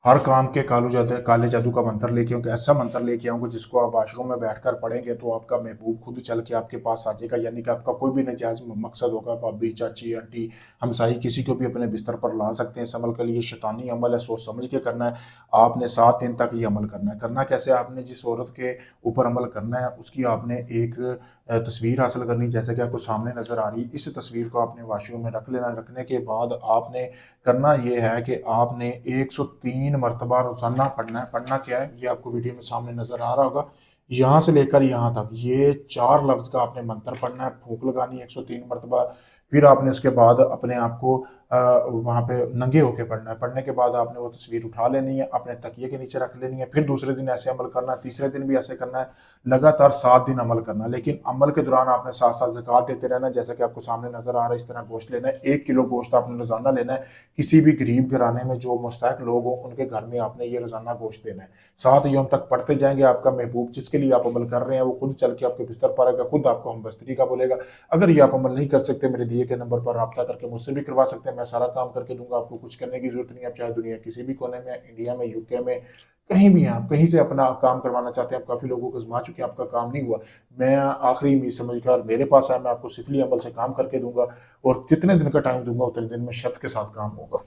हर काम के काले जादू का मंत्र लेके आऊँ, ऐसा मंत्र लेके आऊँगा जिसको आप वॉशरूम में बैठकर पढ़ेंगे तो आपका महबूब खुद चल के आपके पास आ जाएगा। यानी कि आपका कोई भी नाजायज़ मकसद होगा, भाभी, चाची, आंटी, हमसाई किसी को भी अपने बिस्तर पर ला सकते हैं इस अमल के लिए। शैतानी अमल है, सोच समझ के करना है। आपने 7 दिन तक ये अमल करना है। करना कैसे है, आपने जिस औरत के ऊपर अमल करना है उसकी आपने एक तस्वीर हासिल करनी, जैसे कि आपको सामने नज़र आ रही है। इस तस्वीर को आपने वॉशरूम में रख लेना। रखने के बाद आपने करना ये है कि आपने 103 मरतबा रोजाना पढ़ना है। पढ़ना क्या है ये आपको वीडियो में सामने नजर आ रहा होगा। यहाँ से लेकर यहाँ तक ये 4 लफ्ज का आपने मंत्र पढ़ना है, फूंक लगानी है 103 मरतबा। फिर आपने उसके बाद अपने आप को वहाँ पे नंगे होके पढ़ना है। पढ़ने के बाद आपने वो तस्वीर उठा लेनी है, अपने तकिए के नीचे रख लेनी है। फिर दूसरे दिन ऐसे अमल करना है, तीसरे दिन भी ऐसे करना है। लगातार 7 दिन अमल करना है। लेकिन अमल के दौरान आपने साथ साथ ज़कात देते रहना है, जैसा कि आपको सामने नजर आ रहा है। इस तरह गोश्त लेना है, 1 किलो गोश्त आपने रोजाना लेना है। किसी भी गरीब घराने में जो मुस्तहक लोग हों उनके घर में आपने ये रोजाना गोश्त देना है। 7 यौम तक पढ़ते जाएंगे। आपका महबूब जिसके लिए आप अमल कर रहे हैं वो खुद चल के आपके बिस्तर पर आएगा, खुद आपको हम बस्तरी का बोलेगा। अगर ये आप अमल नहीं कर सकते, मेरे दिए के नंबर पर रब्ता करके मुझसे भी करवा सकते हैं। मैं सारा काम करके दूंगा, आपको कुछ करने की जरूरत नहीं है। आप चाहे दुनिया किसी भी कोने में, इंडिया में, यूके में, कहीं भी हैं, आप कहीं से अपना काम करवाना चाहते हैं। आप काफ़ी लोगों को आजमा चुके हैं, आपका काम नहीं हुआ। मैं आखिरी उम्मीद समझकर मेरे पास आया, मैं आपको सिफली अमल से काम करके दूंगा और जितने दिन का टाइम दूंगा उतने दिन में शत के साथ काम होगा।